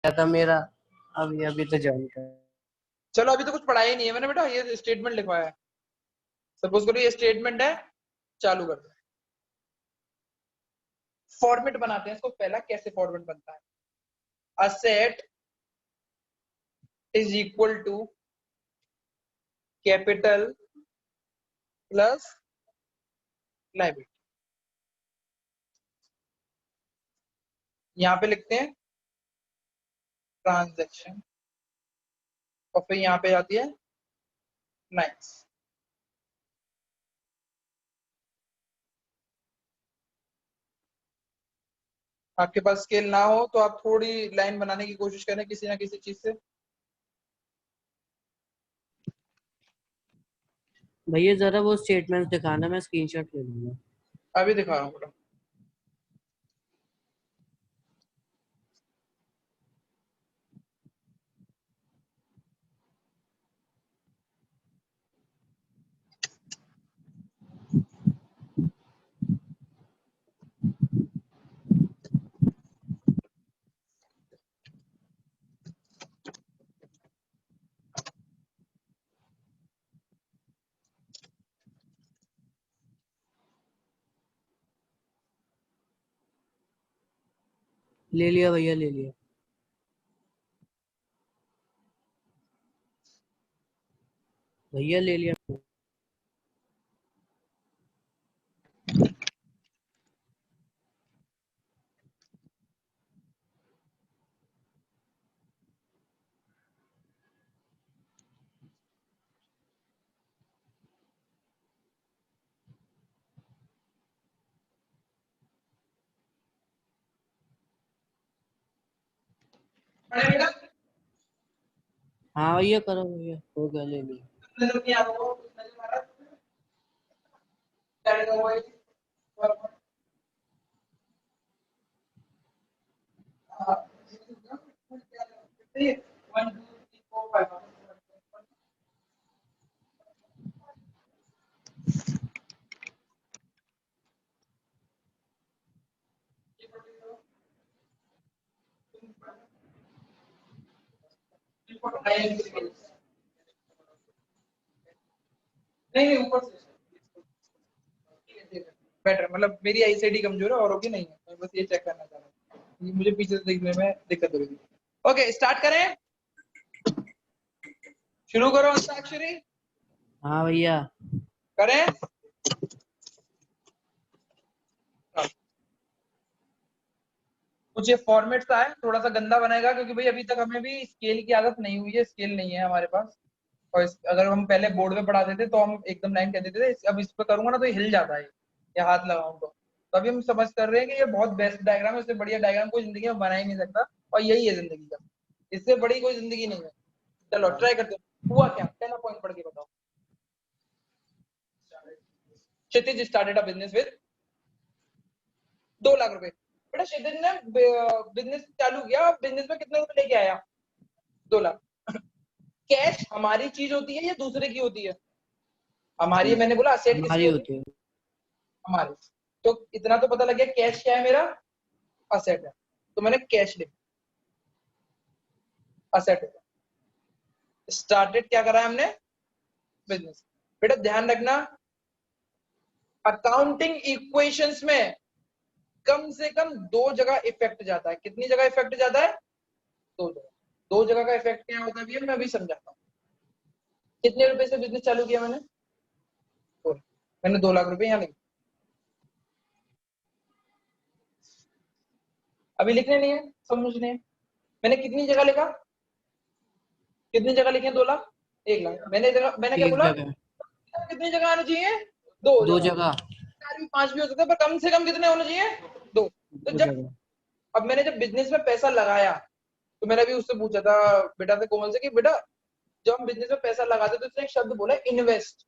था मेरा, अभी अभी तो ज्वाइन कर। चलो अभी तो कुछ पढ़ाया ही नहीं है मैंने बेटा, ये स्टेटमेंट लिखवाया है। सपोज करो ये स्टेटमेंट है, चालू कर दो। फॉर्मेट बनाते हैं इसको, पहला कैसे फॉर्मेट बनता है। Asset is equal to capital plus liability. यहां पे लिखते हैं ट्रांजैक्शन, और फिर यहां पे आती है लाइन्स। आपके पास स्केल ना हो तो आप थोड़ी लाइन बनाने की कोशिश करें किसी ना किसी चीज से। भैया जरा वो स्टेटमेंट दिखाना, मैं स्क्रीनशॉट ले लूंगा। अभी दिखा रहा हूँ। ले लिया भैया, ले लिया। भैया ले लिया। हाँ भैया करो भैया, हो गया, ले लिया। नहीं ऊपर से बेटर, मतलब मेरी आईसीडी कमजोर है और होगी नहीं है, मैं बस ये चेक करना चाह रहा हूँ, मुझे पीछे से देखने में दिक्कत हो रही थी। ओके स्टार्ट करें, शुरू करो अंताक्षरी। हाँ भैया। करें। कुछ ये फॉर्मेट सा है, थोड़ा सा गंदा बनेगा क्योंकि भाई अभी तक हमें भी स्केल की आदत नहीं हुई है, स्केल नहीं है हमारे पास। और अगर हम पहले बोर्ड पे पढ़ाते थे तो हम एकदम लाइन कह देते थे, अब इस पे करूंगा ना तो ये हिल जाता है, या हाथ लगाऊं तो अभी हम समझ कर रहे हैं कि ये बहुत बेस्ट डायग्राम है, इससे बढ़िया डायग्राम कोई जिंदगी में बना ही नहीं सकता, और यही है जिंदगी का, इससे बड़ी कोई जिंदगी नहीं है। चलो ट्राई करते हैं। हुआ क्या, पहला पॉइंट पढ़ के बताओ। Kshitij started a business with 2 lakh रुपए। बेटा क्षितिज ने बिजनेस चालू किया, बिजनेस में कितने रुपए लेके आया, 2 लाख। कैश हमारी चीज होती है या दूसरे की होती है, हमारी, मैंने बोला असेट किसकी हमारी होती है, होती है। हमारी। तो इतना तो पता लग गया कैश क्या है मेरा, असेट है, तो मैंने कैश लिखा, असेट है। स्टार्टेड क्या करा है हमने, बिजनेस। बेटा ध्यान रखना, अकाउंटिंग इक्वेशंस में कम से कम 2 जगह इफेक्ट जाता है। कितनी जगह इफेक्ट जाता है, 2 जगह। 2 जगह का इफेक्ट क्या होता है भैया, मैं अभी समझाता हूँ। कितने रुपए से बिजनेस चालू किया मैंने, मैंने 2 लाख रुपए यहाँ लिखे, अभी लिखने नहीं है, समझने है। मैंने कितनी जगह लिखा, कितनी जगह लिखे 2 लाख, 1 लाख। मैंने क्या एक बोला, जगह। कितनी जगह आना चाहिए, 2 दो जगह। जगह। 4 भी 5 भी हो सकता है, पर कम से कम कितने होने चाहिए, 2। तो दो जब, जगह। अब मैंने जब बिजनेस में पैसा लगाया, तो मैंने अभी उससे पूछा था बेटा से, कोमल से, कि बेटा जब हम बिजनेस में पैसा लगाते तो उसने एक शब्द बोला इन्वेस्ट।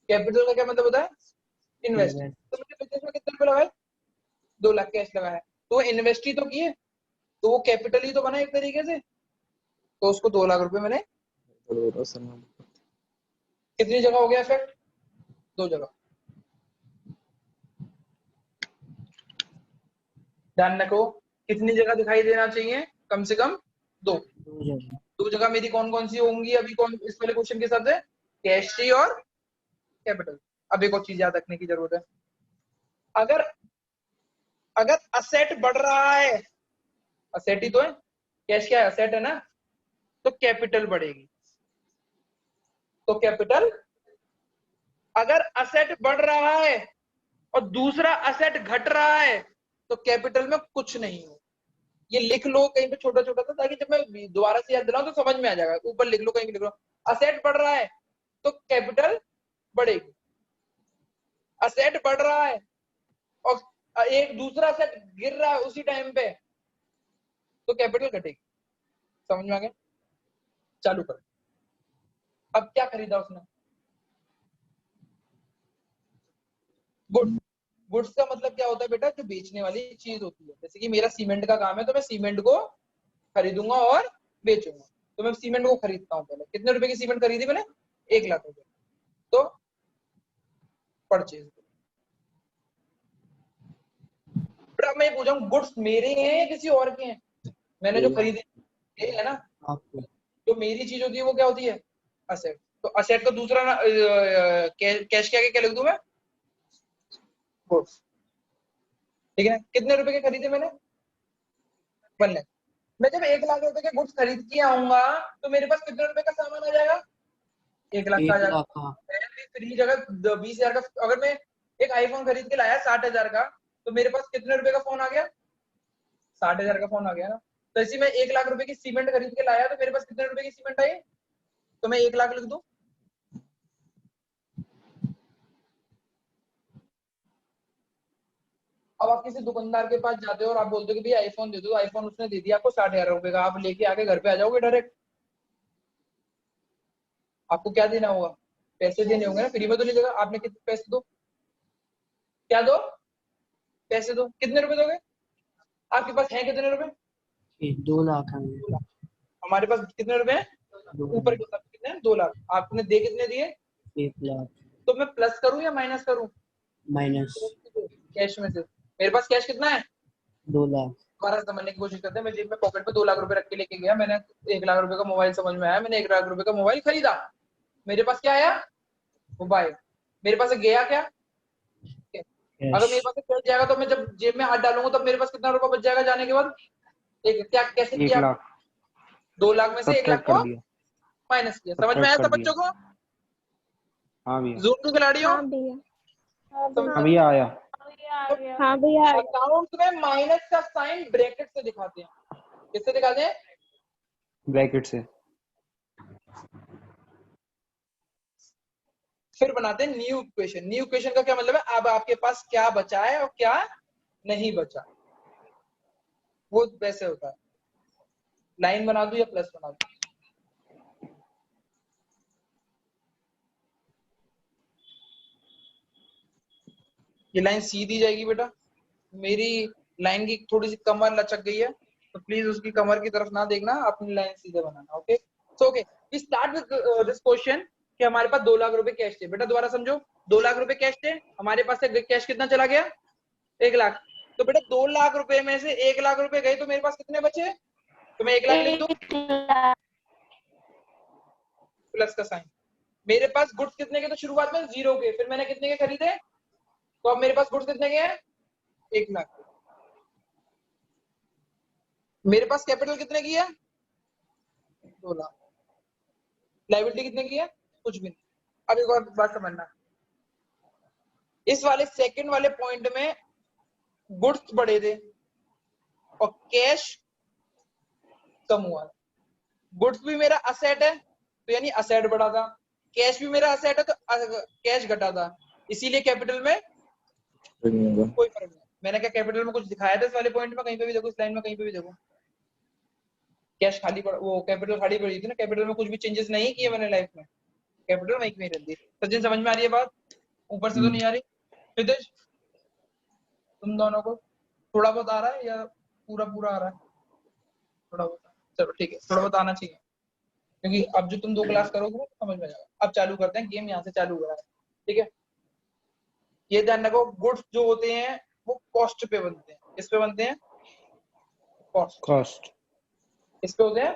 कैपिटल का क्या मतलब होता है, इन्वेस्ट। इन्वेस्ट। तो मैंने बिजनेस में कितने रुपए लगाए, 2 लाख कैश लगाया, तो वो इन्वेस्ट ही तो किए, तो वो कैपिटल ही तो बना एक तरीके से, तो उसको 2 लाख रुपए मैंने, कितनी जगह हो गया इफेक्ट, 2 जगह। ध्यान रखो कितनी जगह दिखाई देना चाहिए, कम से कम दो जगह। दो जगह मेरी कौन कौन सी होंगी अभी कौन इस वाले क्वेश्चन के हिसाब से? कैश टी और कैपिटल। अब एक और चीज याद रखने की जरूरत है, अगर अगर असेट बढ़ रहा है, असेट ही तो है, कैश क्या है? असेट है ना, तो कैपिटल बढ़ेगी। तो कैपिटल, अगर असेट बढ़ रहा है और दूसरा असेट घट रहा है तो कैपिटल में कुछ नहीं हो। ये लिख लो कहीं पे छोटा छोटा सा, ताकि जब मैं दोबारा से याद दिलाऊं तो समझ में आ जाएगा। ऊपर लिख लो, कहीं भी लिख लो, असेट बढ़ रहा है तो कैपिटल बढ़ेगी, असेट बढ़ रहा है और एक दूसरा असेट गिर रहा है उसी टाइम पे तो कैपिटल घटेगी। समझ में आ गया? चालू कर। अब क्या खरीदा उसने? गुड। गुड्स का मतलब क्या होता है बेटा? जो बेचने वाली चीज होती है। जैसे कि मेरा सीमेंट का काम है तो मैं सीमेंट को खरीदूंगा और बेचूंगा। तो मैं सीमेंट को खरीदता हूँ। पहले कितने रुपए की सीमेंट खरीदी मैंने? 1 लाख रुपए। तो परचेज। अब मैं पूछा हूँ, गुड्स मेरे हैं या किसी और के हैं? मैंने जो खरीदे ये है ना, आपको जो मेरी चीज होती है वो क्या होती है? असेट। तो असेट का दूसरा ना कैश के आगे क्या लिख दूं मैं? गुड्स। ठीक है। कितने रुपए के खरीदे मैंने? 1 लाख। मैं जब 1 लाख रुपए के गुड्स खरीद के आऊंगा तो मेरे पास कितने रुपए का सामान आ जाएगा? 1 लाख का आ 1 जाएगा। लाख का। फ्री जगह 20,000 का, अगर मैं एक आईफोन खरीद के लाया 60,000 का तो मेरे पास कितने रुपए का फोन आ गया? 60,000 का फोन आ गया ना। तो इसी में 1 लाख रुपए की सीमेंट खरीद के लाया तो मेरे पास कितने रुपए की सीमेंट आई? तो मैं 1 लाख लिख दूं। अब आप किसी दुकानदार के पास जाते हो और आप बोलते हो कि भैया आईफोन दे दो, आईफोन उसने दे दिया आपको 60,000 रुपए का, आप लेके आके घर पे आ जाओगे डायरेक्ट? आपको क्या देना होगा? पैसे देने होंगे ना, फ्री में तो नहीं देगा। आपने कितने पैसे दो? क्या दो? पैसे दो। कितने रुपए दोगे? आपके पास है कितने रुपए? 2 लाख है। हमारे पास कितने रुपए हैं? 2 लाख। ऊपर के सब कितने हैं? 2 लाख। आपने दे कितने दिए? 1 लाख। तो मैं प्लस करूं या माइनस करूं? माइनस। कैश में से मेरे पास कैश कितना है? 2 लाख। दोबारा समझने की कोशिश करते हैं। मैं जेब में पॉकेट में 2 लाख रुपए रख के लेके गया, मैंने 1 लाख रुपए का मोबाइल, समझ में आया, मैंने 1 लाख रुपए का मोबाइल खरीदा। मेरे पास क्या आया? मोबाइल। मेरे पास गया क्या? कैश। अगर मेरे पास से चल जाएगा तो मैं जब जेब में हाथ डालूंगा तब मेरे पास कितना रुपया बच जाएगा जाने के बाद? एक क्या कैसे एक किया? लाख 2 लाख में से 1 लाख सब्ट्रैक्ट कर को दिया। माइनस किया। समझ में आया सब्ट्रैक्ट कर सब दिया। बच्चों को? हाँ भैया। जूम टू खिलाड़ियों, हाँ भैया। हाँ समझ हाँ में? भैया आया। भैया। हाँ भैया। अकाउंट में माइनस का साइन ब्रैकेट से दिखाते हैं। किससे दिखाते हैं? ब्रैकेट से। फिर बनाते हैं न्यू इक्वेशन। न्यू इक्वेशन का क्या मतलब है? अब आपके पास क्या बचा है और क्या नहीं बचा, वो वैसे होता है। लाइन बना दूं या प्लस बना दूं? ये लाइन सीधी जाएगी बेटा। मेरी लाइन की थोड़ी सी कमर लचक गई है तो प्लीज उसकी कमर की तरफ ना देखना, अपनी लाइन सीधे बनाना। Okay, so okay we start with this question कि हमारे पास 2 लाख रुपए कैश थे। बेटा दोबारा समझो, 2 लाख रुपए कैश थे हमारे पास से, कैश कितना चला गया? 1 लाख। तो बेटा 2 लाख रुपए में से 1 लाख रुपए गए तो मेरे पास कितने बचे? तो मैं 1 लाख लिख दूं, 1 लाख। प्लस का साइन। मेरे पास गुड्स कितने के? तो शुरुआत में 0 के, फिर मैंने कितने के खरीदे? तो अब मेरे पास गुड्स कितने के हैं? 1 लाख। मेरे पास कैपिटल कितने की है? 2 लाख। लायबिलिटी कितने की है? कुछ भी नहीं। अब एक और बात समझना, इस वाले सेकंड वाले पॉइंट में गुड्स बढ़े थे और कैश कम हुआ। गुड्स भी मेरा असेट है तो यानी असेट बढ़ा था, कैश भी मेरा असेट है तो कैश घटा था, इसीलिए कैपिटल में कोई फर्क नहीं। मैंने क्या कैपिटल में कुछ दिखाया था इस वाले पॉइंट में? कहीं पे भी देखो, इस लाइन में कहीं पे भी देखो, कैश खाली पड़ा, वो कैपिटल खाली पड़ी थी ना। कैपिटल में कुछ भी चेंजेस नहीं किए मैंने लाइफ में, कैपिटल वहीं में रहती है। सचिन समझ में आ रही है बात? ऊपर से तो नहीं आ रही? हितेश तुम दोनों को थोड़ा बहुत आ रहा है या पूरा पूरा आ रहा है? थोड़ा बहुत। चलो ठीक है, थोड़ा बहुत आना चाहिए, क्योंकि अब जो तुम 2 क्लास करोगे वो समझ में जाएगा। अब चालू करते हैं, गेम यहाँ से चालू हो रहा है। ठीक है, ये ध्यान रखो, गुड्स जो होते हैं वो कॉस्ट पे बनते हैं। किस पे बनते हैं? कॉस्ट। कॉस्ट। इस पे होते हैं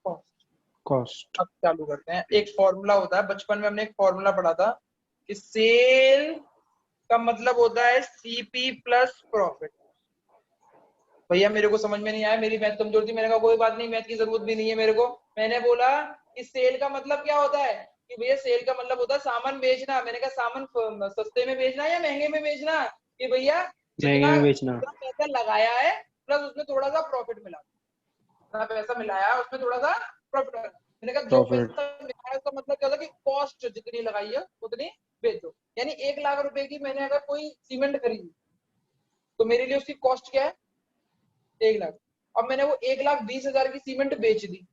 कॉस्ट। कॉस्ट। अब चालू करते हैं। एक फॉर्मूला होता है, बचपन में हमने एक फॉर्मूला पढ़ा था कि सेल का मतलब होता है सीपी प्लस प्रॉफिट। भैया मेरे को समझ में नहीं आया, मेरी मैथ कमजोर थी, मैंने कहा कोई बात नहीं, मैथ की जरूरत भी नहीं है मेरे को। मैंने बोला कि सेल का मतलब क्या होता है, कि भैया सेल का मतलब होता है सामान बेचना। मैंने कहा सामान सस्ते में बेचना या महंगे में बेचना, कि भैया महंगे जितना में बेचना। पैसा लगाया है प्लस उसमें थोड़ा सा प्रॉफिट मिला, जितना पैसा मिलाया उसमें थोड़ा सा प्रॉफिट मिला। मैंने कहा जो प्रॉफिट। पैसा मिलाया उसका मतलब क्या होता है कि कॉस्ट जितनी लगाई है उतनी बेचो। यानी 1 लाख रुपए की मैंने अगर कोई सीमेंट खरीदी तो मेरे लिए उसकी कॉस्ट क्या है, 1 लाख। अब मैंने वो 1,20,000 की सीमेंट बेच दी,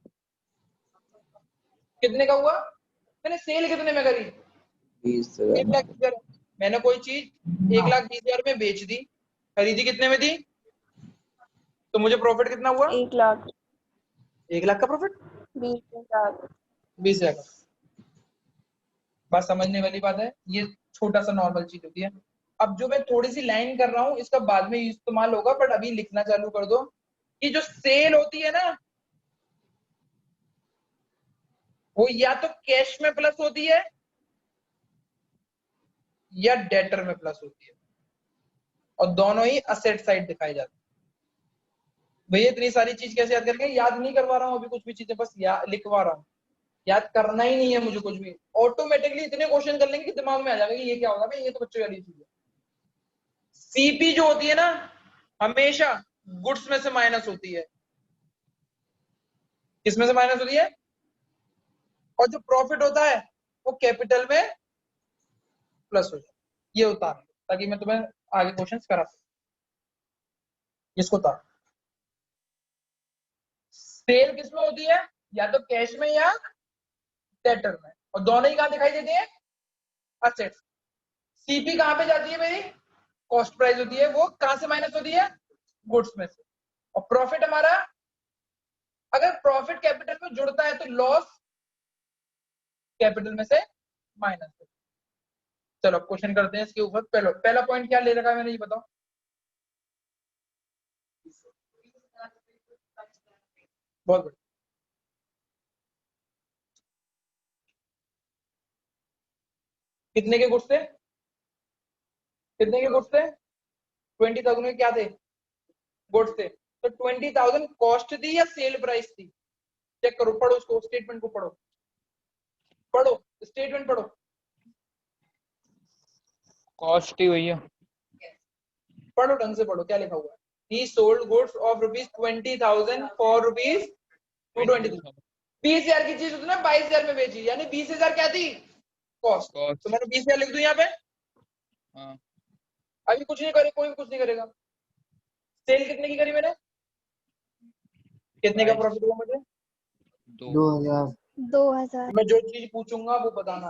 कितने का हुआ, मैंने सेल कितने में करी, 1,20,000। मैंने कोई चीज 1,20,000 में बेच दी, खरीदी कितने में दी, तो मुझे प्रॉफिट कितना हुआ, 1,00,000 1 लाख का प्रॉफिट, 20,000 20,000। बात समझने वाली बात है, ये छोटा सा नॉर्मल चीज होती है। अब जो मैं थोड़ी सी लाइन कर रहा हूँ इसका बाद में इस्तेमाल होगा, बट अभी लिखना चालू कर दो कि जो सेल होती है ना वो या तो कैश में प्लस होती है या डेटर में प्लस होती है, और दोनों ही असेट साइड दिखाई जाती है। भैया इतनी सारी चीज कैसे याद करके, याद नहीं करवा रहा हूँ अभी कुछ भी चीजें, बस लिखवा रहा हूँ, याद करना ही नहीं है मुझे कुछ भी। ऑटोमेटिकली इतने क्वेश्चन कर लेंगे कि दिमाग में आ जाएगा कि ये क्या होगा भाई, ये तो बच्चों वाली चीज है। सीपी जो होती है ना हमेशा गुड्स में से माइनस होती है, किसमें से माइनस होती है, और जो प्रॉफिट होता है वो कैपिटल में प्लस हो जाए। ये उतार ताकि मैं तुम्हें आगे क्वेश्चंस करा सकूं, इसको उतार। सेल किसमें होती है, या तो कैश में या डेटर में, और दोनों ही कहां दिखाई देते हैं, असेट्स। सीपी कहां पे जाती है मेरी, कॉस्ट प्राइस होती है, वो कहां से माइनस होती है, गुड्स में से। और प्रॉफिट हमारा, अगर प्रॉफिट कैपिटल में जुड़ता है तो लॉस कैपिटल में से माइनस। चलो क्वेश्चन करते हैं इसके ऊपर। पहला पॉइंट क्या ले रखा है मैंने, ये बताओ। बहुत बढ़िया। कितने के गुड्स थे, कितने के गुड्स थे, 20,000 के क्या थे, गुड्स थे। तो 20,000 कॉस्ट थी या सेल प्राइस थी, चेक करो, पढ़ो उसको, स्टेटमेंट को पढ़ो, पढ़ो स्टेटमेंट पढ़ो। कॉस्ट ही भैया, पढ़ो ढंग से पढ़ो, क्या लिखा हुआ है, he sold goods of ₹20,000 for ₹220,000। 20,000 की चीज उसने 22,000 में बेची, यानी 20,000 क्या थी, कॉस्ट। तो मैंने 20,000 लिख दूं यहाँ पे। हाँ। अभी कुछ नहीं करे, कोई भी कुछ नहीं करेगा। सेल कितने की करी मैंने, कितने का प्रॉफिट हुआ मुझे, 2,000। 2,000 मैं जो चीज पूछूंगा वो बताना,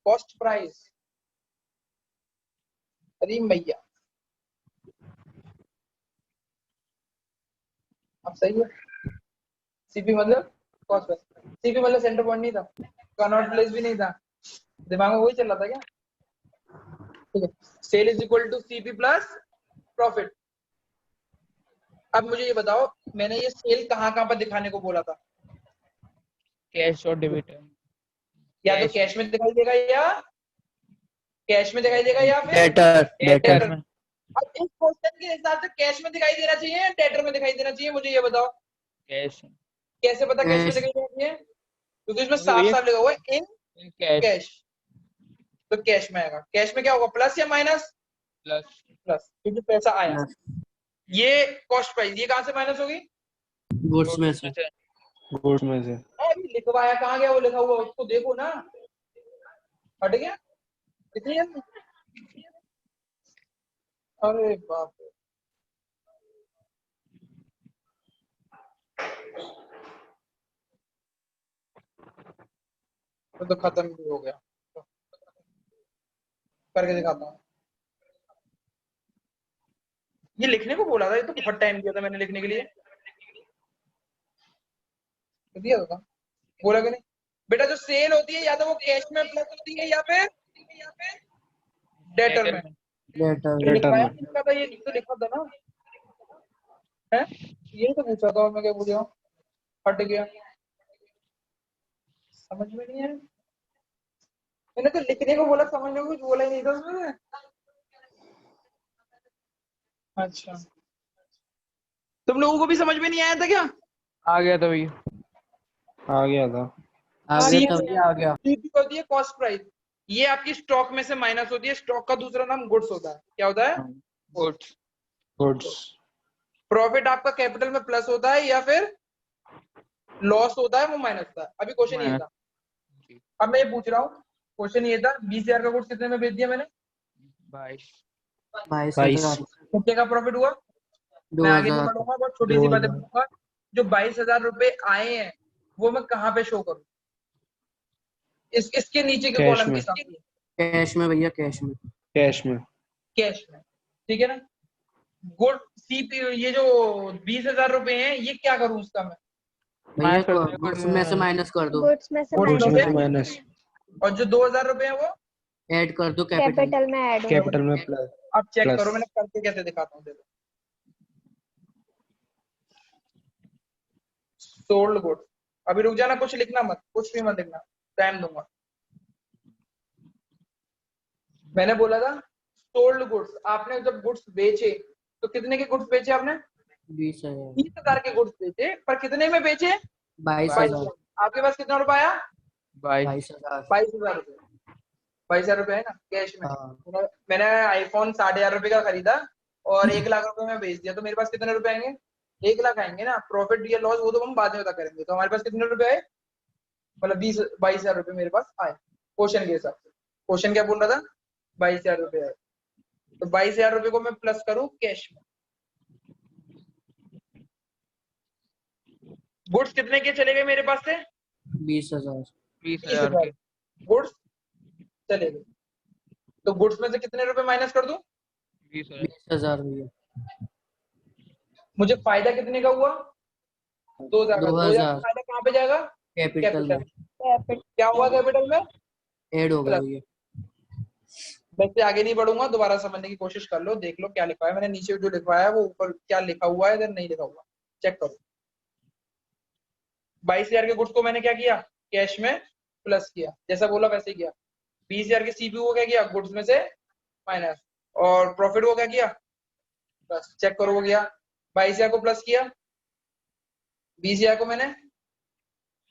कॉस्ट प्राइस। अरे भैया अब सही है। सीपी मतलब कॉस्ट प्राइस, सीपी मतलब सेंटर पॉइंट नहीं था, कनॉट प्लेस भी नहीं था, दिमाग में वही चल रहा था क्या, ठीक है। Sale is equal to CP plus profit. अब मुझे ये बताओ, मैंने ये सेल कहाँ कहाँ पर दिखाने को बोला था, कैश और डेबिट। या तो कैश में दिखाई देगा या कैश में दिखाई देगा या फिर डेटर। डेटर में। अब इस क्वेश्चन के हिसाब से कैश में दिखाई देना चाहिए या डेटर में दिखाई देना चाहिए, मुझे ये बताओ। कैश। कैसे पता कैश में दिखाई देना चाहिए, क्योंकि इसमें साफ साफ लिखा हुआ है इन कैश, तो कैश में आएगा। कैश में क्या होगा, प्लस या माइनस, प्लस। प्लस, क्योंकि पैसा आया। ये कॉस्ट प्राइस, ये कहां से माइनस होगी, गुड्स में से। गुड्स में से। अभी लिखवाया कहाँ गया, वो लिखा हुआ उसको देखो ना, हट गया कितनी जल्दी, अरे बाप रे। तो खत्म भी हो गया, करके दिखाता हूँ। ये लिखने को बोला था, ये तो बहुत टाइम दिया था मैंने लिखने के लिए, दिया था बोला कि नहीं बेटा। जो सेल होती है या तो वो कैश में प्लस होती है या फिर डेटर में। डेटर। लिखवाया नहीं लिखा था, ये तो लिखा था ना, है यही तो पूछा था, मैं क्या पूछ रहा हूँ। हट गया। समझ में नहीं है, मैंने तो लिखने को बोला, समझने को कुछ बोला ही नहीं था उसमें। अच्छा, तुम लोगों को भी समझ में नहीं आया था क्या? आ गया था भैया। आ गया था। आगे तो भैया आ गया। सीपी होती है कॉस्ट प्राइस, ये आपकी स्टॉक में से माइनस होती है। स्टॉक का दूसरा नाम गुड्स होता है। क्या होता है? गुड्स। गुड्स। प्रॉफिट आपका कैपिटल में प्लस होता है या फिर लॉस होता है, वो माइनस होता है। अभी क्वेश्चन ये था, अब मैं ये पूछ रहा हूँ, क्वेश्चन ये था 20,000 का गुड्स कितने में बेच दिया मैंने? 22। 22,000। कितने का प्रॉफिट हुआ? मैं आगे नहीं 2,000। बढ़ूंगा, बहुत छोटी सी बातें पूछूंगा। जो 22,000 रुपए आए हैं वो मैं कहाँ पे शो करूँ? इसके नीचे के कैश कॉलम के में। साथ कैश में भैया, कैश में। कैश में। कैश में, ठीक है ना। गुड सीपी, ये जो 20,000 रुपए हैं ये क्या करूँ उसका मैं? भैया कर दो। गुड्स में से माइनस कर दो। गुड्स में से गुड्स गुड्स में में से से माइनस। और जो 2,000 रुपए हैं वो ऐड कर दो कैपिटल। कैपिटल में ऐड हो कैपिटल में प्लस। अब चेक प्लस। करो, मैंने करके कैसे दिखाता हूँ। देखो, सोल्ड गुड्स, अभी रुक जाना, कुछ लिखना मत, कुछ भी मत लिखना, टाइम दूंगा। मैंने बोला था सोल्ड गुड्स, आपने जब गुड्स बेचे तो कितने के गुड्स बेचे आपने? 20,000। 20,000 के गुड्स बेचे, पर कितने में बेचे? 22,000। आपके पास कितना रुपया आया? 22,000। 22,000 रुपये। 22,000 रुपये है ना कैश में। हाँ। मैंने आईफोन 8,500 रुपये का खरीदा और 1 लाख रुपए में बेच दिया, तो मेरे पास कितने रुपए आएंगे? 1 लाख आएंगे ना। प्रॉफिट या लॉस वो तो हम बाद में पता करेंगे। तो हमारे पास कितने रुपए आए? मतलब 22,000 रुपये मेरे पास आए क्वेश्चन के हिसाब से। क्वेश्चन क्या बोल रहा था? 22,000 रुपये आए, तो 22,000 रुपये को मैं प्लस करूं कैश में। गुड्स कितने के चले गए मेरे पास से? 20,000। 20,000 के। गुड्स चले गए, तो गुड्स में से कितने रुपए माइनस कर दूं? 20,000। 20,000 भैया। मुझे फायदा कितने का हुआ? 2,000 का। 2,000 2,000 फायदा कहाँ पे जाएगा? कैपिटल में कैपिटल। क्या हुआ कैपिटल में? ऐड हो गया प्लस। भैया। वैसे आगे नहीं बढ़ूंगा, दोबारा समझने की कोशिश कर लो, देख लो क्या लिखा है मैंने नीचे। जो लिखवाया है वो ऊपर क्या लिखा हुआ है इधर नहीं लिखा हुआ, चेक करो। 22,000 के गुड्स को मैंने क्या किया? कैश में प्लस किया, जैसा बोला वैसे ही किया। 20,000 के सीपीयू को क्या किया? गुड्स में से माइनस, और प्रॉफिट को क्या किया? प्लस। चेक करो, हो गया। 22,000 को प्लस किया, 20,000 को मैंने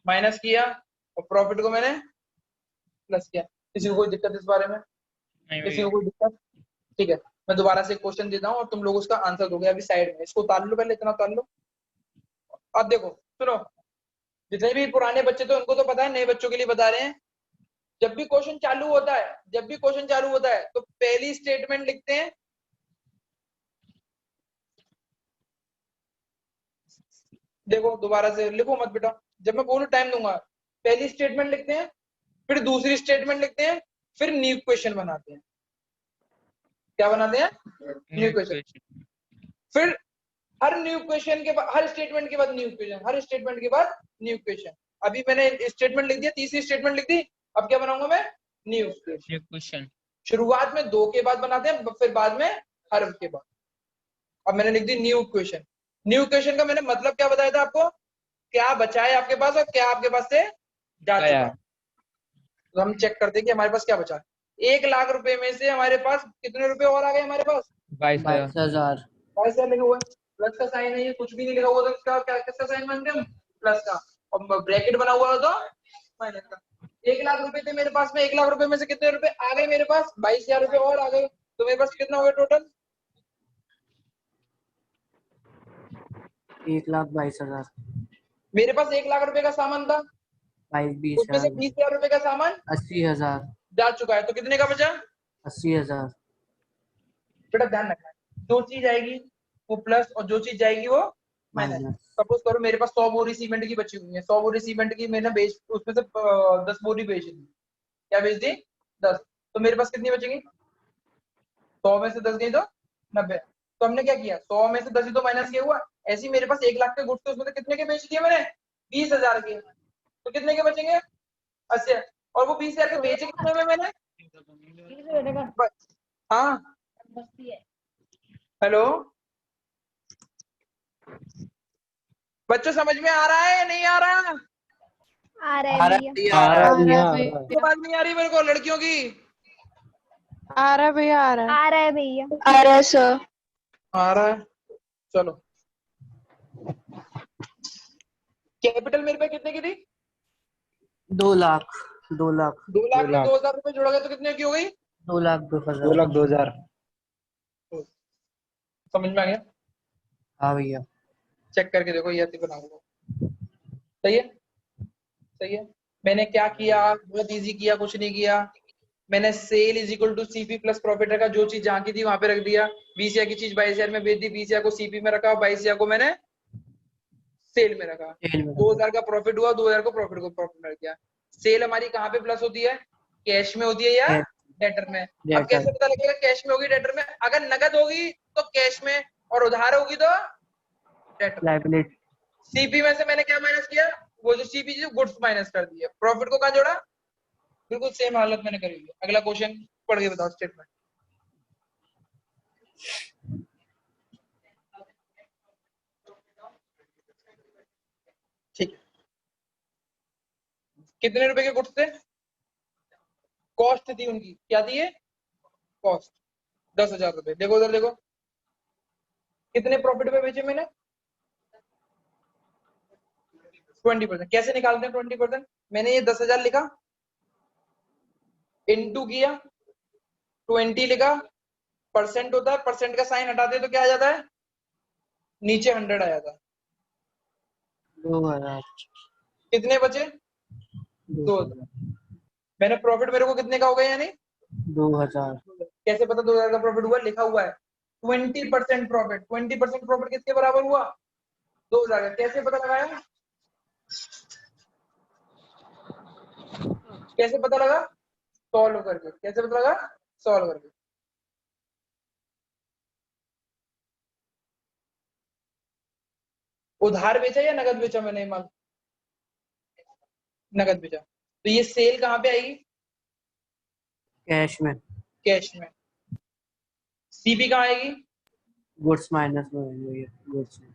माइनस किया, और प्रॉफिट को मैंने प्लस किया। किसी को कोई दिक्कत इस बारे में? नहीं किसी भैया। को कोई दिक्कत? ठीक है, मैं दोबारा से क्वेश्चन देता हूँ और तुम लोग उसका आंसर दोगे। अभी साइड में इसको उतार लो, पहले इतना उतार लो। अब देखो सुनो, जितने भी पुराने बच्चे थे उनको तो पता है, नए बच्चों के लिए बता रहे हैं। जब भी क्वेश्चन चालू होता है, जब भी क्वेश्चन चालू होता है तो पहली स्टेटमेंट लिखते हैं। देखो दोबारा से लिखो मत बेटा, जब मैं बोलूं टाइम दूंगा। पहली स्टेटमेंट लिखते हैं, फिर दूसरी स्टेटमेंट लिखते हैं, फिर न्यू क्वेश्चन बनाते हैं। क्या बनाते हैं? New question. फिर हर न्यू क्वेश्चन के बाद, हर स्टेटमेंट के बाद न्यू क्वेश्चन, हर स्टेटमेंट के बाद न्यू क्वेश्चन। अभी मैंने स्टेटमेंट लिख दिया, तीसरी स्टेटमेंट लिख दी। अब क्या बनाऊंगा मैं? New question. शुरुआत में 2 के बाद बनाते हैं, फिर बाद में हर के बाद। अब मैंने लिख दी न्यू क्वेश्चन। न्यू क्वेश्चन का मैंने मतलब क्या बताया था आपको? क्या बचा है आपके पास और क्या आपके पास से जा चुका है। तो हम चेक करते हैं कि हमारे पास क्या बचा है। 1 लाख रुपए में से हमारे पास कितने रुपए और आ गए हमारे पास? 22,000। 22,000। 22,000 लिखा हुआ है, प्लस का साइन है, ये कुछ भी नहीं लिखा हुआ तो इसका क्या, किसका साइन मानते हैं हम? प्लस का। और ब्रैकेट बना हुआ हो तो माइनस का। 1 लाख रुपए थे मेरे पास में, 1 लाख रुपए में से कितने रुपए आ गए मेरे पास? 22,000 रुपए और आ गए, तो मेरे पास कितना हो गया टोटल? 1,22,000। मेरे पास 1 लाख रुपए का सामान था, उसमें से 20,000। 20,000 रुपए का सामान 80,000। जा चुका है, तो कितने का बचा? 80,000। बेटा ध्यान रखना, जो चीज आएगी वो प्लस और जो चीज जाएगी वो माइनस। माइनस। सपोज करो मेरे पास 100 बोरी सीमेंट की बची हुई है, 100 बोरी सीमेंट की मैंने बेच, उसमें से 10 बोरी बेच दी। क्या बेच दी? 10। तो मेरे पास कितनी बचेगी? 100 में से 10 गई तो 90। तो हमने क्या किया? 100 में से 10 ही तो माइनस किया हुआ। ऐसे ही मेरे पास 1 लाख के गुड्स थे, उसमें से कितने के बेच दिए मैंने? 20,000 के। तो कितने के बचेंगे? 80। और वो 20,000 के बेचे कितने में मैंने? हाँ हेलो, बच्चों समझ में आ रहा है या नहीं आ रहा? आ रहा आ है रहा भैया। भैया, आ रहा है भैया, आ आ रहा है रहा है। आवाज नहीं आ रही मेरे को लड़कियों की? आ रहा है भैया, आ रहा है। आ रहा है भैया। आ रहा है सर। आ रहा है। चलो, कैपिटल मेरे पे कितने की थी? 2 लाख 2 लाख 2 लाख 2 में लाख 2000 रुपए जोड़ोगे तो कितने की हो गई? 2 लाख 2 2000। लाख 2000। समझ में आ गया? हाँ भैया। चेक करके देखो, ये ऐसे बनाऊंगा। सही है, सही है। मैंने क्या किया, बहुत इजी किया, कुछ नहीं किया। मैंने sale is equal to CP plus profit रखा, जो चीज जहां की थी वहां पे रख दिया। 20,000 की चीज 22,000 में बेच दी, 20,000 को सीपी में रखा, 22,000 को मैंने सेल में रखा। सेल में 2,000 का प्रॉफिट हुआ, 2,000 को प्रॉफिट में रख दिया। सेल हमारी कहाँ पे प्लस होती है? कैश में होती है या Cash, डेटर में? अब डेटर। कैसे पता लगेगा कैश में होगी डेटर में? अगर नगद होगी तो कैश में, और उधार होगी तो डेटर में। लाइबिलिटी। सीपी में से मैंने क्या माइनस किया? वो जो सीपी जो गुड्स माइनस कर दिया। प्रॉफिट को कहाँ जोड़ा? बिल्कुल सेम हालत मैंने करी हुई है। अगला क्वेश्चन पढ़ के बताओ स्टेटमेंट। ठीक है, कितने रुपए के गुड्स थे? कॉस्ट थी उनकी, क्या थी ये? कॉस्ट 10,000 रुपए। देखो उधर देखो, कितने प्रॉफिट पे बेचे मैंने? 20%। कैसे निकालते हैं 20%? मैंने ये 10,000 लिखा, इनटू किया, 20 लिखा, परसेंट होता है, परसेंट का साइन हटाते तो क्या आ जाता है? नीचे 100 आ जाता है। 2000। कितने बचे? 2,000। मैंने प्रॉफिट मेरे को कितने का हो गया यानी? 2000। कैसे पता 2,000 का प्रॉफिट हुआ? लिखा हुआ है 20% प्रॉफिट। 20% प्रॉफिट किसके बराबर हुआ? 2,000 का। कैसे पता लगाया? कैसे पता लगा? सॉल्व करके। कैसे पता लगा? सॉल्व करके। उधार बेचा या नगद बेचा मैंने माल? नगद बेचा। तो ये सेल कहाँ पे आएगी? कैश में। कैश में। सीपी कहाँ आएगी? गुड्स माइनस में होंगे गुड्स में।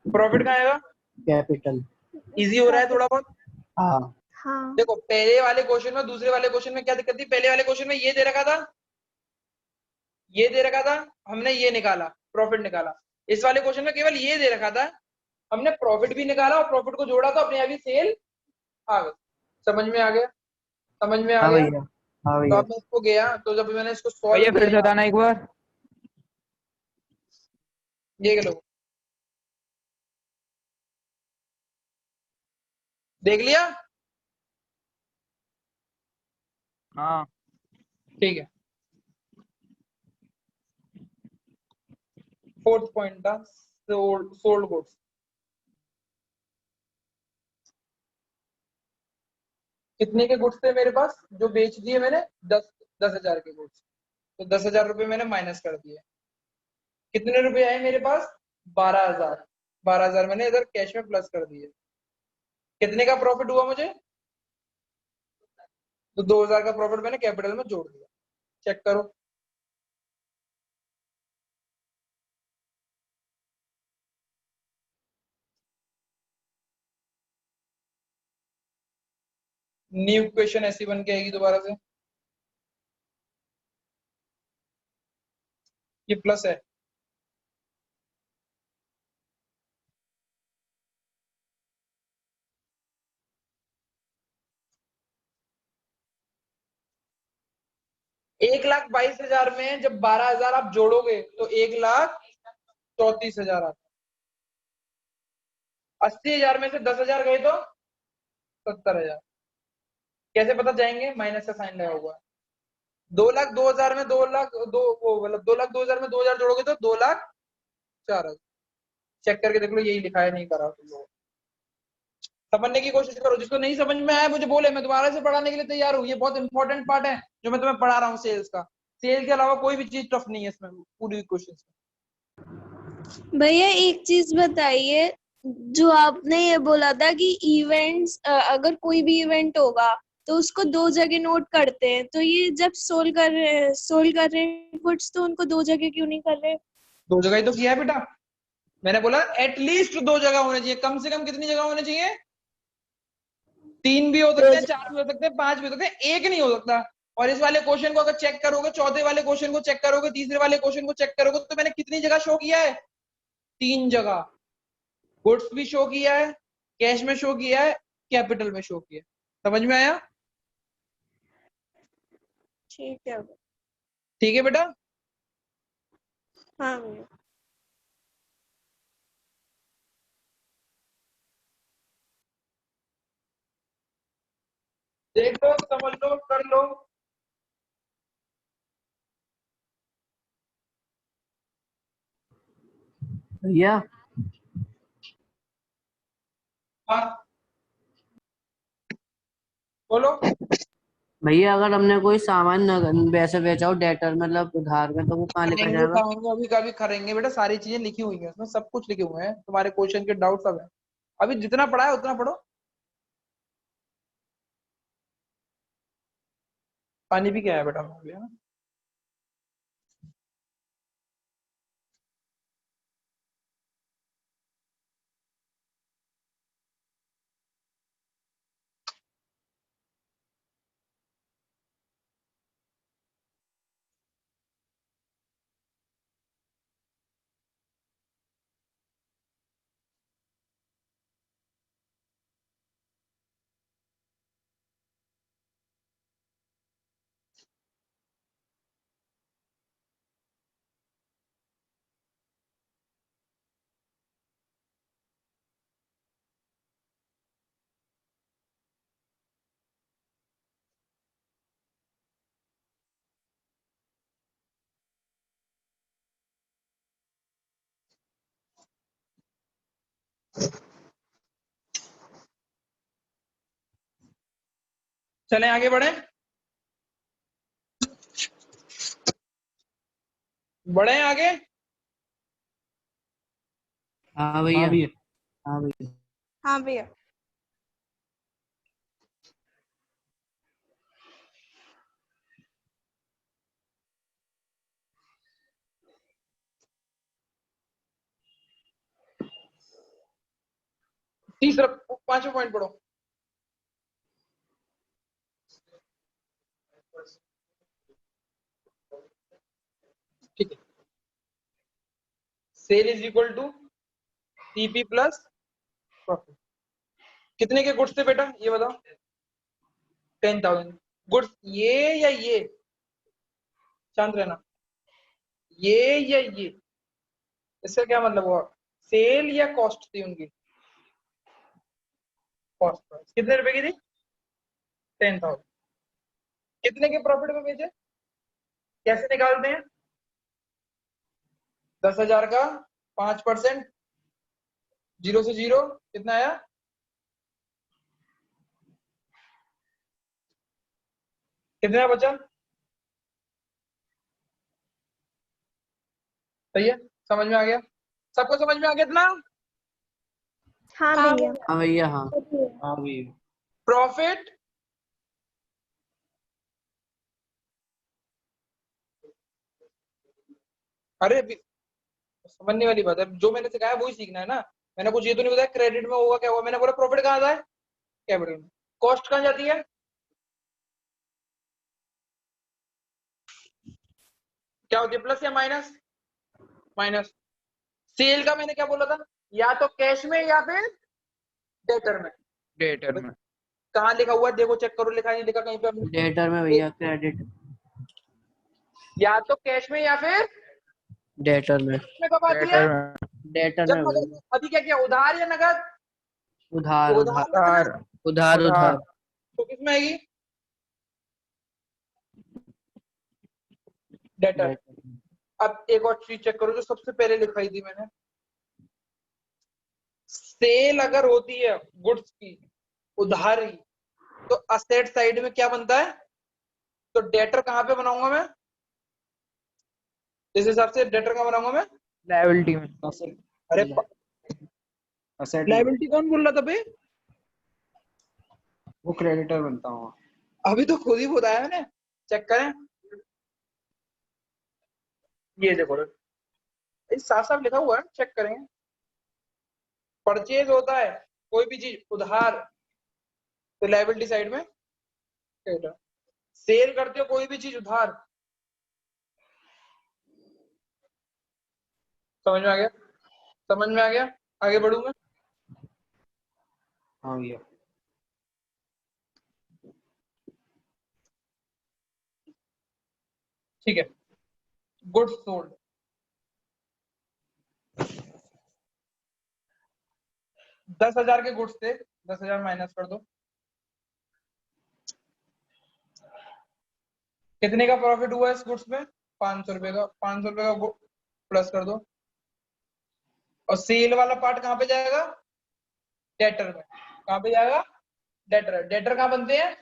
प्रॉफिट कहाँ आएगा? कैपिटल। इजी हो रहा है थोड़ा बहुत? हाँ। हाँ। देखो पहले वाले क्वेश्चन में, दूसरे वाले क्वेश्चन में क्या दिक्कत थी? पहले वाले क्वेश्चन में ये दे रखा था, ये दे रखा था, हमने ये निकाला, प्रॉफिट निकाला। इस वाले क्वेश्चन में केवल ये दे रखा था, हमने प्रॉफिट भी निकाला और प्रॉफिट को जोड़ा तो अपने आप ही सेल आ गई। समझ में आ गया? समझ में आ हाँ गया? भैया। हाँ तो भैया। अब मैं इसको गया, तो जब मैंने इसको भैया सॉल्व फिर से किया, बताना एक बार। ये लो, देख लिया? हाँ ठीक है। फोर्थ पॉइंट था सोल्ड गुड्स। कितने के गुड्स थे मेरे पास जो बेच दिए मैंने? 10,000 के गुड्स। तो 10,000 रुपए मैंने माइनस कर दिए। कितने रुपए आए मेरे पास? 12,000। 12,000 मैंने इधर कैश में प्लस कर दिए। कितने का प्रॉफिट हुआ मुझे? तो 2,000 का प्रॉफिट मैंने कैपिटल में जोड़ दिया। चेक करो। न्यू इक्वेशन ऐसी बन के आएगी दोबारा से। ये प्लस है, एक लाख 22,000 में जब 12,000 आप जोड़ोगे तो 1,34,000 आता है। 80,000 में से 10,000 गए तो 70,000। कैसे पता जाएंगे? माइनस का साइन लगा हुआ है। 2,02,000 में 2,00,000 दो वो मतलब 2,02,000 में 2,000 जोड़ोगे तो 2,04,000। चेक करके देख लो, यही लिखा है, नहीं करा तुम लोग। समझने की कोशिश करो। जिसको नहीं समझ में आया मुझे बोले, मैं दोबारा से पढ़ाने के लिए तैयार हूँ। ये बहुत इंपॉर्टेंट पार्ट है जो मैं तुम्हें पढ़ा रहा हूँ सेल्स का। सेल के अलावा कोई भी चीज टफ नहीं है इसमें, पूरी क्वेश्चन। भैया एक चीज बताइए, जो आपने ये बोला था कि इवेंट्स, अगर कोई भी इवेंट होगा तो उसको 2 जगह नोट करते हैं, तो ये जब सोल्व कर रहे हैं गुड्स तो उनको 2 जगह क्यों नहीं कर रहे? 2 जगह ही तो किया है बेटा। मैंने बोला एटलीस्ट 2 जगह होने चाहिए, कम से कम कितनी जगह होने चाहिए? 3 भी हो सकते हैं, 4 भी हो सकते हैं, 5 भी हो सकते हैं, एक नहीं हो सकता। और इस वाले क्वेश्चन को अगर चेक करोगे, चौथे वाले क्वेश्चन को चेक करोगे, तीसरे वाले क्वेश्चन को चेक करोगे, तो मैंने कितनी जगह शो किया है? 3 जगह। गुड्स भी शो किया है, कैश में शो किया है, कैपिटल में शो किया है। समझ में आया? ठीक है। ठीक है बेटा। हाँ भैया। देख लो, समझ लो, कर लो। भैया हाँ बोलो। भैया अगर हमने कोई सामान वैसे बेचा हो डेटर मतलब उधार में, तो वो कहाँ लिखा खाएंगे जाएगा? खाएंगे अभी कभी करेंगे बेटा, सारी चीजें लिखी हुई हैं उसमें, सब कुछ लिखे हुए हैं, तुम्हारे क्वेश्चन के डाउट सब है। अभी जितना पढ़ा है उतना पढ़ो। पानी भी क्या है बेटा हमारे लिए, हाँ? चलें आगे बढ़े, बढ़े आगे। हाँ भैया। हाँ भैया। हाँ भैया। तीसरा 5वां पॉइंट पढ़ो। ठीक है। Sale is equal to TP plus profit. कितने के गुड्स थे बेटा ये बताओ? 10,000 गुड्स। ये या ये? शांत रहना। ये या ये? इसका क्या मतलब हुआ? सेल या कॉस्ट थी उनकी? कॉस्ट प्राइस कितने रुपए की थी? 10,000। कितने के प्रॉफिट में बेचे? कैसे निकालते हैं? 10,000 का 5%, 0 से 0 कितना आया? कितना बचा? सही है, समझ में आ गया? सबको समझ में आ गया इतना? हाँ भैया। हाँ भैया। हाँ हाँ भैया। प्रॉफिट अरे समझने वाली बात है, जो मैंने सिखाया वही सीखना है ना। मैंने कुछ ये तो नहीं बताया क्रेडिट में होगा क्या होगा, मैंने बोला प्रॉफिट कहाँ आता है? कैपिटल में। कॉस्ट कहाँ जाती है? क्या होती है, प्लस या माइनस? माइनस। सेल का मैंने क्या बोला था? या तो कैश में या फिर डेटर में। डेटर में। कहाँ लिखा हुआ है देखो, चेक करो, लिखा नहीं लिखा कहीं पे हमने? डेटर में भैया, क्रेडिट या तो कैश में या फिर डेटर में। कब आती है? डेटर में। डेटर जब में नगद भैया। में। अभी क्या किया, उधार या नगद? उधार उधार उधार या नगद? उधार। उधार उधार। उधार। तो किसमें आएगी? डेटर। डेटर में। अब एक और चीज चेक करो जो सबसे पहले लिखाई थी मैंने। सेल अगर होती है गुड्स की उधारी, तो असेट साइड में क्या बनता है? तो डेटर कहाँ पे बनाऊंगा मैं? इस हिसाब से डेटर कहाँ बनाऊंगा मैं? लायबिलिटी में। असेट। अरे असेट लायबिलिटी कौन बोल रहा था बे? वो क्रेडिटर बनता हूँ। अभी तो खुद ही बताया मैंने, चेक करें। ये देखो साफ साफ लिखा हुआ है, चेक करें। परचेज होता है कोई भी चीज उधार, तो लायबिलिटी साइड में क्रेडिटर। सेल करते हो कोई भी चीज उधार, समझ में आ गया? समझ में आ गया? आगे बढ़ूंगा। हाँ भैया। ठीक है, गुड्स सोल्ड, 10,000 के गुड्स थे, 10,000 माइनस कर दो, कितने का प्रॉफिट हुआ इस गुड्स में? 500 रुपए का। 500 रुपए का प्लस कर दो, और सेल वाला पार्ट कहाँ पे जाएगा? डेटर में। कहाँ पे जाएगा? डेटर। डेटर कहाँ बनते हैं?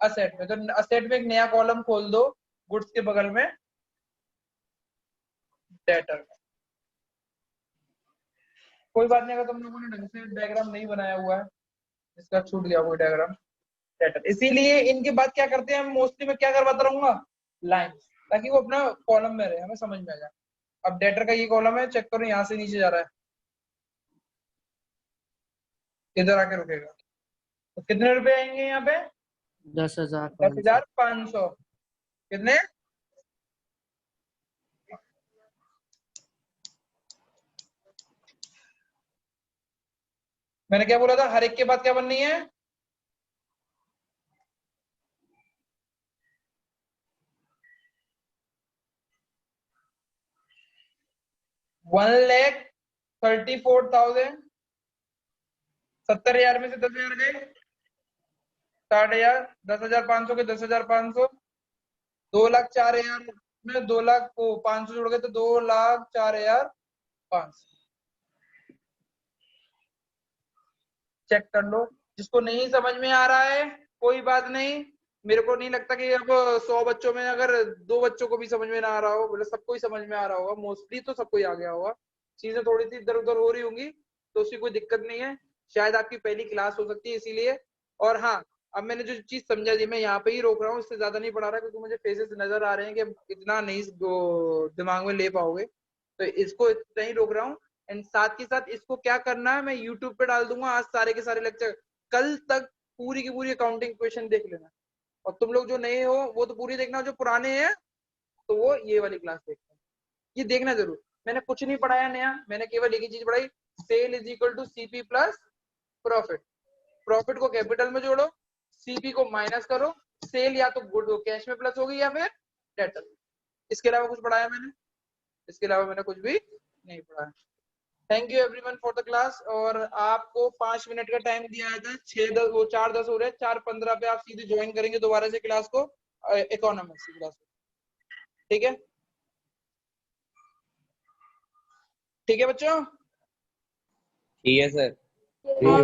असेट में। तो असेट में एक नया कॉलम खोल दो गुड्स के बगल में, डेटर में। कोई बात नहीं अगर तुम लोगों ने ढंग से डायग्राम नहीं बनाया हुआ है, इसका छूट गया कोई डायग्राम, डेटर। इसीलिए इनके बाद क्या करते हैं, मोस्टली मैं क्या करवाता रहूंगा, लाइंस, ताकि वो अपना कॉलम में रहे, हमें समझ में आ जाए। अब डेटर का ये कॉलम है, चेक करो यहाँ से नीचे जा रहा है, इधर आके रुकेगा, तो कितने रुपए आएंगे यहाँ पे? 10,500। 10,500। कितने? मैंने क्या बोला था, हर एक के बाद क्या बननी है? $1,34,000। 70,000 में से 10,000 गए, 60,000, 10,500 के 10,500, 2,04,000 में 2,00,000 को 500 जोड़ गए तो 2,04,500। चेक कर लो। जिसको नहीं समझ में आ रहा है कोई बात नहीं, मेरे को नहीं लगता कि अब 100 बच्चों में अगर 2 बच्चों को भी समझ में ना आ रहा हो, बोले सबको ही समझ में आ रहा होगा, मोस्टली तो सबको ही आ गया होगा। चीजें थोड़ी सी इधर उधर हो रही होंगी तो उसकी कोई दिक्कत नहीं है, शायद आपकी पहली क्लास हो सकती है इसीलिए। और हाँ, अब मैंने जो चीज समझा जी मैं यहाँ पे ही रोक रहा हूँ, इससे ज्यादा नहीं पढ़ा रहा क्योंकि मुझे फेसेस नजर आ रहे हैं कि इतना नहीं दिमाग में ले पाओगे, तो इसको इतना ही रोक रहा हूँ। एंड साथ के साथ इसको क्या करना है, मैं यूट्यूब पे डाल दूंगा आज सारे के सारे लेक्चर, कल तक पूरी की पूरी अकाउंटिंग क्वेश्चन देख लेना। और तुम लोग जो नए हो वो तो पूरी देखना, जो पुराने हैं तो वो ये वाली क्लास देखना, ये देखना जरूर। मैंने कुछ नहीं पढ़ाया नया, मैंने केवल एक ही चीज पढ़ाई, sale is equal to CP plus profit. Profit को कैपिटल में जोड़ो, सीपी को माइनस करो, सेल या तो गुड कैश में प्लस होगी या फिर डेटर। इसके अलावा कुछ पढ़ाया मैंने? इसके अलावा मैंने कुछ भी नहीं पढ़ाया। Thank you everyone for the class. और आपको 5 मिनट का टाइम दिया था, 6:10 वो 4:10 हो रहे हैं, 4:15 पे आप सीधे ज्वाइन करेंगे दोबारा से क्लास को, इकोनॉमिक्स की क्लास। ठीक है? ठीक है बच्चों? ठीक है सर। हाँ